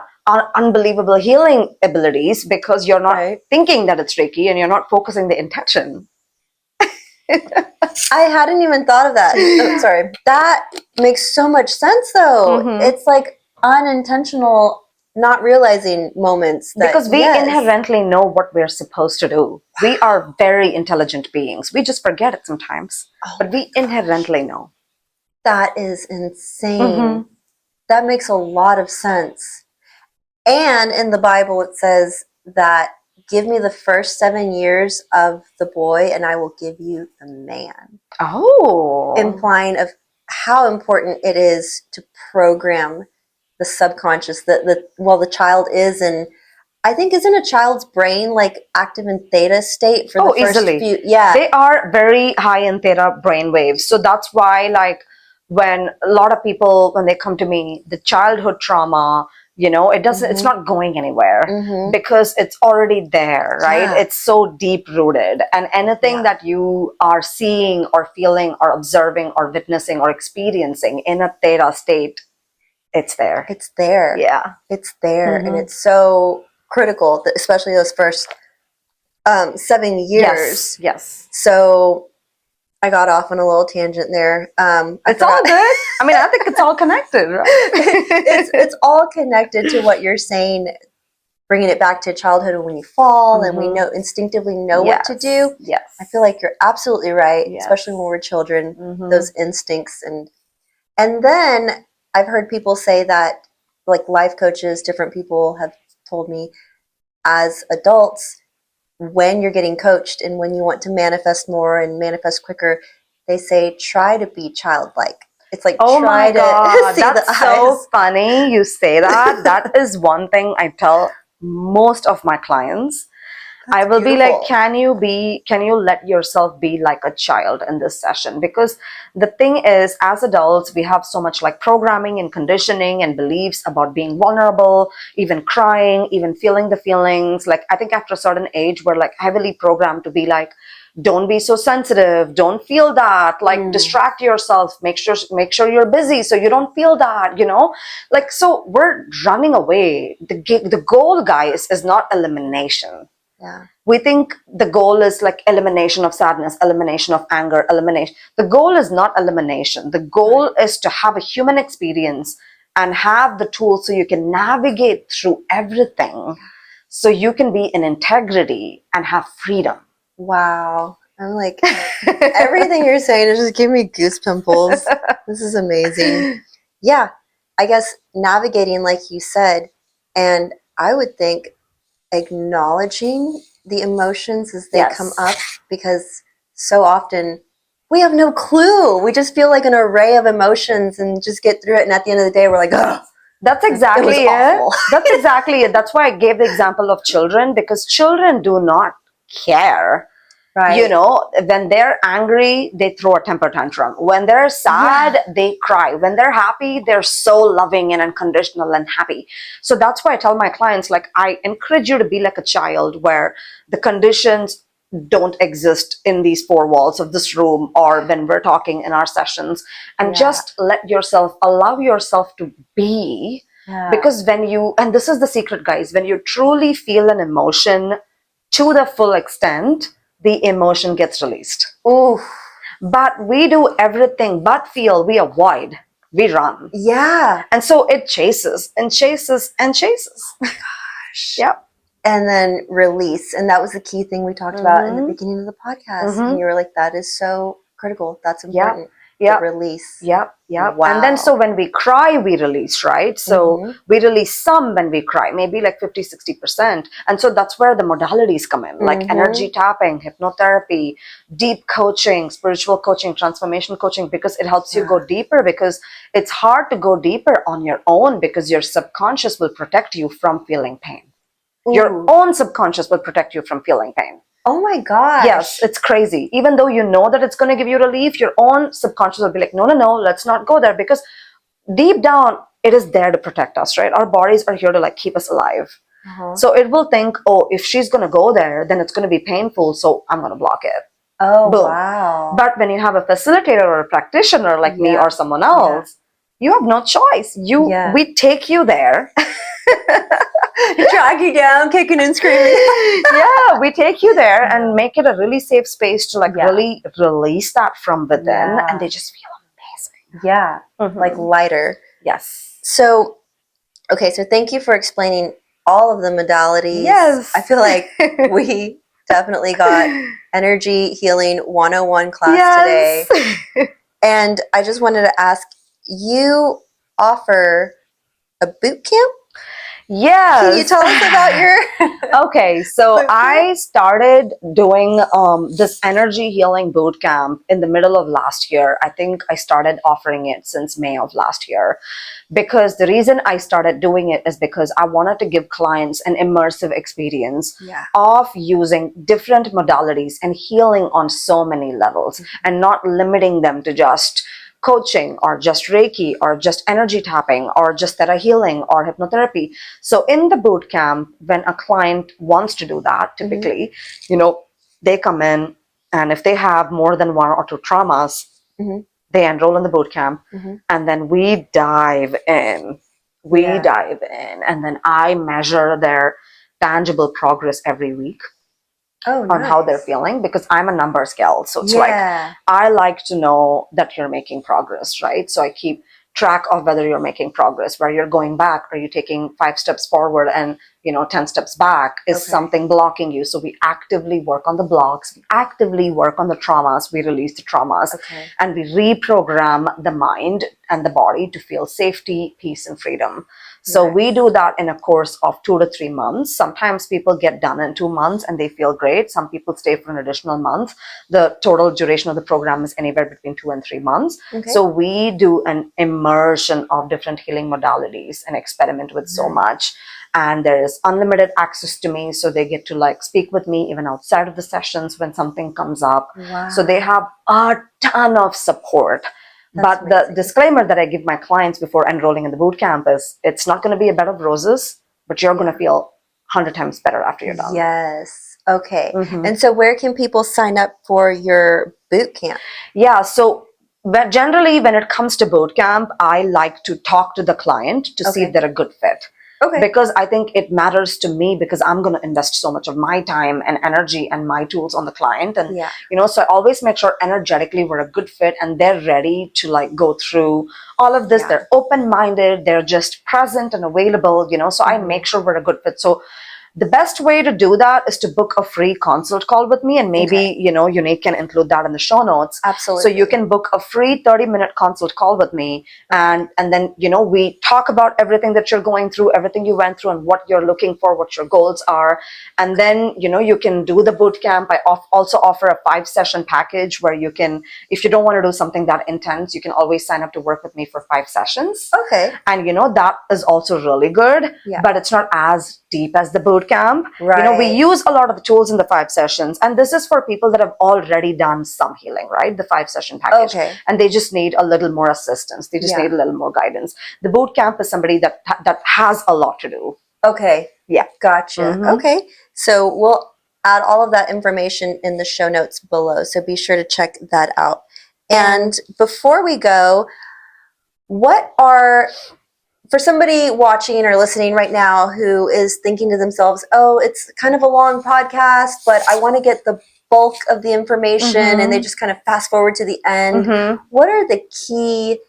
unbelievable healing abilities because you're not thinking that it's Reiki and you're not focusing the intention. I hadn't even thought of that. Oh, sorry. That makes so much sense though. It's like unintentional, not realizing moments. That, because we inherently know what we're supposed to do. We are very intelligent beings. We just forget it sometimes. But we inherently know. That is insane. That makes a lot of sense. And in the Bible, it says that give me the first 7 years of the boy and I will give you the man. Oh. Implying of how important it is to program the subconscious, the child is in, I think, isn't a child's brain like active in theta state for the first easily. few? Yeah. They are very high in theta brain waves. So that's why, like, when a lot of people, when they come to me, the childhood trauma, you know, it doesn't, it's not going anywhere because it's already there, right? Yeah. It's so deep rooted. And anything that you are seeing or feeling or observing or witnessing or experiencing in a theta state, it's there. It's there. Yeah. It's there. And it's so critical, especially those first 7 years. Yes. So I got off on a little tangent there. It's all good. I mean, I think it's all connected, right? it's all connected to what you're saying, bringing it back to childhood when you fall and we instinctively know what to do. Yes. I feel like you're absolutely right, especially when we're children, those instincts. And then I've heard people say that, like life coaches, different people have told me, as adults, when you're getting coached and when you want to manifest more and manifest quicker, they say try to be childlike. It's like, oh try my God, to see that's the so eyes. funny you say that. That is one thing I tell most of my clients. I will be like, can you let yourself be like a child in this session? Because the thing is, as adults, we have so much like programming and conditioning and beliefs about being vulnerable, even crying, even feeling the feelings. Like, I think after a certain age, we're like heavily programmed to be like, don't be so sensitive, don't feel that, like distract yourself, make sure you're busy so you don't feel that, you know, like, so we're running away. The goal, guys, is not elimination. Yeah. We think the goal is like elimination of sadness, elimination of anger, elimination. The goal is not elimination. The goal is to have a human experience and have the tools so you can navigate through everything, so you can be in integrity and have freedom. Wow. I'm like, everything you're saying is just giving me goosepimples. This is amazing. Yeah. I guess navigating, like you said, and I would think acknowledging the emotions as they come up, because so often we have no clue. We just feel like an array of emotions and just get through it. And at the end of the day, we're like, oh, that's exactly it. That's exactly it. That's why I gave the example of children, because children do not care. Right. You know, when they're angry, they throw a temper tantrum. When they're sad, they cry. When they're happy, they're so loving and unconditional and happy. So that's why I tell my clients, like, I encourage you to be like a child where the conditions don't exist in these four walls of this room or when we're talking in our sessions, and just allow yourself to be. Because when you, and this is the secret, guys, when you truly feel an emotion to the full extent, the emotion gets released. Ooh. But we do everything but feel, we avoid, we run. Yeah. And so it chases and chases and chases. Oh my gosh. Yep. And then release. And that was the key thing we talked about in the beginning of the podcast. And you were like, that is so critical. That's important. Yep. The release. Yep. Wow. And then so when we cry, we release, right? So we release some when we cry, maybe like 50, 60%. And so that's where the modalities come in, like energy tapping, hypnotherapy, deep coaching, spiritual coaching, transformation coaching, because it helps you go deeper, because it's hard to go deeper on your own because your subconscious will protect you from feeling pain. Ooh. Your own subconscious will protect you from feeling pain. Oh my gosh. Yes, it's crazy. Even though you know that it's going to give you relief, your own subconscious will be like, no, let's not go there, because deep down, it is there to protect us, right? Our bodies are here to like keep us alive. So it will think, oh, if she's going to go there, then it's going to be painful, so I'm going to block it. Oh, boom. Wow. But when you have a facilitator or a practitioner like me or someone else, you have no choice. We take you there. Drag you down, kicking and screaming. We take you there and make it a really safe space to like really release that from within, and they just feel amazing. Like lighter. Yes. So, okay, so thank you for explaining all of the modalities. Yes. I feel like we definitely got energy healing 101 class today. And I just wanted to ask, you offer a boot camp? Yes. Can you tell us about your... Okay, so I started doing this energy healing boot camp in the middle of last year. I think I started offering it since May of last year, because the reason I started doing it is because I wanted to give clients an immersive experience of using different modalities and healing on so many levels, and not limiting them to just coaching or just Reiki or just energy tapping or just theta healing or hypnotherapy. So in the boot camp, when a client wants to do that, typically, they come in, and if they have more than one or two traumas, they enroll in the boot camp, and then we dive in. And then I measure their tangible progress every week. On how they're feeling, because I'm a numbers gal. So it's like, I like to know that you're making progress, right? So I keep track of whether you're making progress, where you're going back, are you taking 5 steps forward and 10 steps back? Is something blocking you? So we actively work on the blocks, we actively work on the traumas, we release the traumas, and we reprogram the mind and the body to feel safety, peace, and freedom. So we do that in a course of 2 to 3 months. Sometimes people get done in 2 months and they feel great. Some people stay for an additional month. The total duration of the program is anywhere between 2 and 3 months. So we do an immersion of different healing modalities and experiment with so much. And there is unlimited access to me. So they get to like speak with me even outside of the sessions when something comes up. So they have a ton of support. But the disclaimer that I give my clients before enrolling in the boot camp is, it's not going to be a bed of roses, but you're going to feel 100 times better after you're done. Yes. Okay. And so where can people sign up for your boot camp? So generally when it comes to boot camp, I like to talk to the client to see if they're a good fit. Because I think it matters to me, because I'm going to invest so much of my time and energy and my tools on the client. And, so I always make sure energetically we're a good fit and they're ready to like go through all of this. They're open-minded. They're just present and available, so I make sure we're a good fit. So the best way to do that is to book a free consult call with me, and maybe, Unique can include that in the show notes. Absolutely. So you can book a free 30-minute consult call with me, and then, we talk about everything that you're going through, everything you went through and what you're looking for, what your goals are. And then, you can do the boot camp. I also offer a 5-session package where you can, if you don't want to do something that intense, you can always sign up to work with me for 5 sessions. And, that is also really good, but it's not as deep as the boot boot camp. Right. We use a lot of the tools in the 5 sessions, and this is for people that have already done some healing, right? The 5-session package. Okay. And they just need a little more assistance. They just need a little more guidance. The boot camp is somebody that has a lot to do. Okay. Yeah. Gotcha. Okay. So we'll add all of that information in the show notes below. So be sure to check that out. And before we go, for somebody watching or listening right now who is thinking to themselves, oh, it's kind of a long podcast, but I want to get the bulk of the information, and they just kind of fast forward to the end. What are the key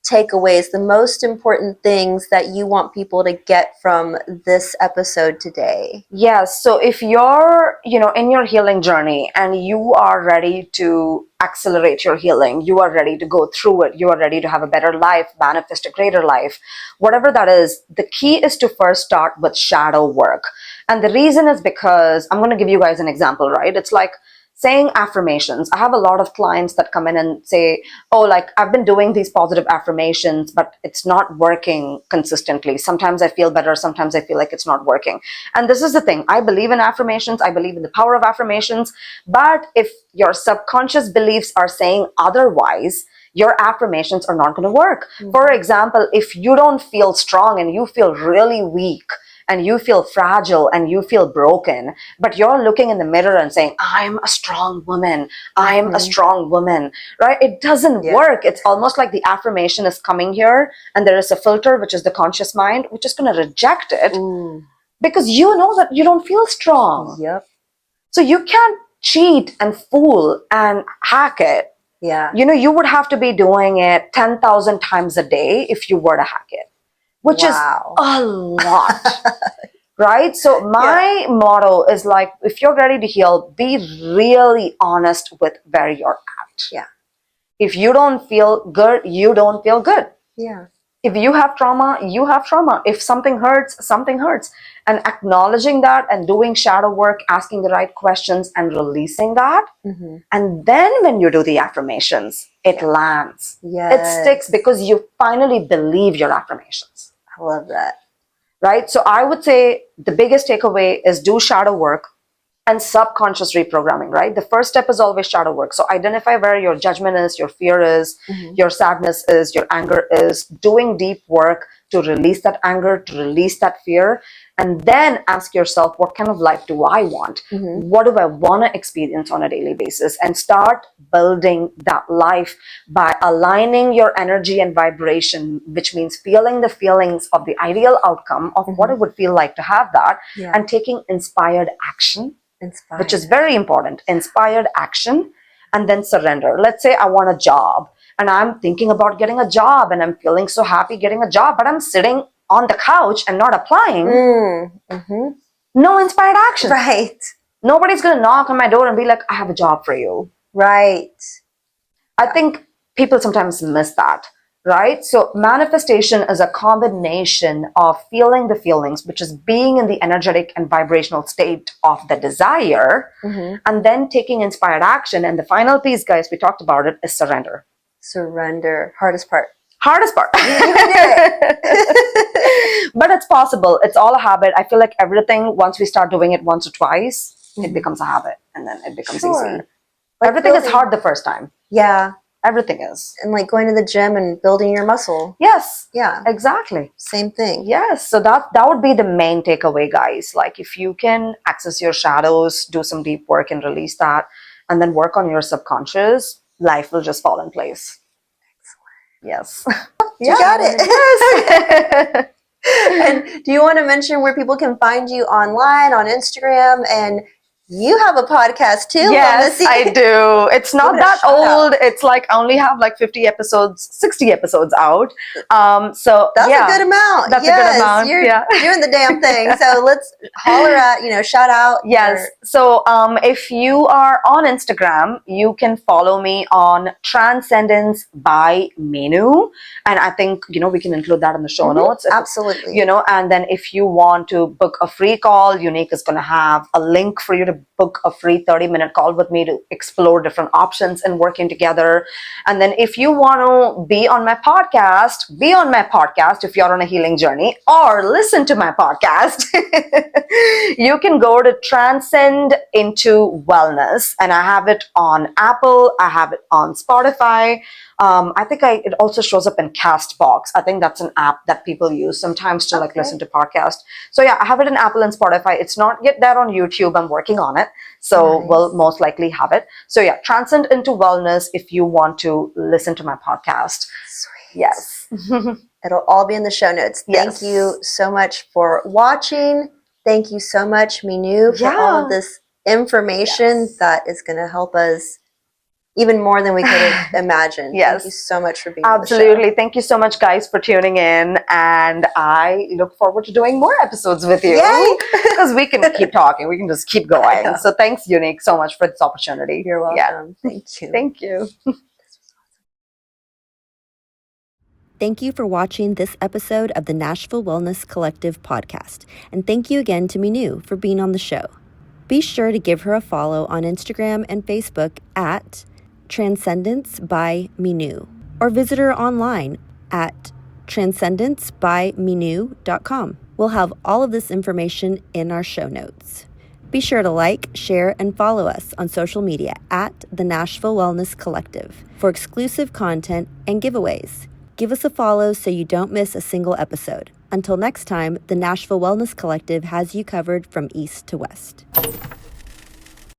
takeaways, the most important things that you want people to get from this episode today? Yes. So if you're, in your healing journey and you are ready to accelerate your healing, you are ready to go through it, you are ready to have a better life, manifest a greater life, whatever that is, the key is to first start with shadow work. And the reason is because I'm going to give you guys an example, right? It's like saying affirmations. I have a lot of clients that come in and say, oh, like I've been doing these positive affirmations, but it's not working consistently. Sometimes I feel better. Sometimes I feel like it's not working. And this is the thing. I believe in affirmations. I believe in the power of affirmations. But if your subconscious beliefs are saying otherwise, your affirmations are not going to work. For example, if you don't feel strong and you feel really weak, and you feel fragile and you feel broken, but you're looking in the mirror and saying, I'm a strong woman, I'm a strong woman, right? It doesn't work. It's almost like the affirmation is coming here and there is a filter, which is the conscious mind, which is going to reject it because you know that you don't feel strong. So you can't cheat and fool and hack it. You would have to be doing it 10,000 times a day if you were to hack it, which is a lot, right? So my motto is like, if you're ready to heal, be really honest with where you're at. If you don't feel good, you don't feel good. If you have trauma, you have trauma. If something hurts, something hurts. And acknowledging that and doing shadow work, asking the right questions and releasing that. And then when you do the affirmations, it lands. It sticks because you finally believe your affirmations. I love that. Right? So I would say the biggest takeaway is do shadow work and subconscious reprogramming, right? The first step is always shadow work. So identify where your judgment is, your fear is, your sadness is, your anger is, doing deep work to release that anger, to release that fear. And then ask yourself, what kind of life do I want? What do I want to experience on a daily basis? And start building that life by aligning your energy and vibration, which means feeling the feelings of the ideal outcome of what it would feel like to have that, and taking inspired action, which is very important. Inspired action, and then surrender. Let's say I want a job and I'm thinking about getting a job and I'm feeling so happy getting a job, but I'm sitting on the couch and not applying. No inspired action. Right. Nobody's going to knock on my door and be like, I have a job for you. Right. I think people sometimes miss that, right? So manifestation is a combination of feeling the feelings, which is being in the energetic and vibrational state of the desire, and then taking inspired action. And the final piece, guys, we talked about it, is surrender. Surrender. Hardest part. Hardest part. But it's possible. It's all a habit. I feel like everything, once we start doing it once or twice, it becomes a habit and then it becomes easy. Like everything is hard the first time. Everything is. And like going to the gym and building your muscle. Yes. Exactly. Same thing. Yes. So that would be the main takeaway, guys. Like if you can access your shadows, do some deep work and release that, and then work on your subconscious, life will just fall in place. Yes. You got it. Yes. And do you want to mention where people can find you online, on Instagram? And you have a podcast too. Yes, I do. It's not that old. It's like I only have like 50 episodes, 60 episodes out. So that's a good amount. That's a good amount. You're doing the damn thing. So let's holler at, shout out. Yes. So if you are on Instagram, you can follow me on Transcendence by Meenu. And I think, we can include that in the show notes. Absolutely. And then if you want to book a free call, Unique is going to have a link for you to to book a free 30-minute call with me to explore different options and working together. And then if you want to be on my podcast if you're on a healing journey, or listen to my podcast, you can go to Transcend into Wellness, and I have it on Apple, I have it on Spotify. I think it also shows up in Castbox. I think that's an app that people use sometimes to like listen to podcasts. So yeah, I have it in Apple and Spotify. It's not yet there on YouTube. I'm working on it. So we'll most likely have it. So yeah, Transcend into Wellness if you want to listen to my podcast. Sweet. Yes. It'll all be in the show notes. Thank you so much for watching. Thank you so much, Meenu, for all of this information that is going to help us even more than we could have imagined. Thank you so much for being on the show. Absolutely. Thank you so much, guys, for tuning in. And I look forward to doing more episodes with you. Because we can keep talking. We can just keep going. So thanks, Unique, so much for this opportunity. You're welcome. Thank you. Thank you. Thank you for watching this episode of the Nashville Wellness Collective podcast. And thank you again to Meenu for being on the show. Be sure to give her a follow on Instagram and Facebook at Transcendence by Meenu, or visit her online at transcendencebymeenu.com. We'll have all of this information in our show notes. Be sure to like, share, and follow us on social media at the Nashville Wellness Collective for exclusive content and giveaways. Give us a follow so you don't miss a single episode. Until next time, the Nashville Wellness Collective has you covered from east to west.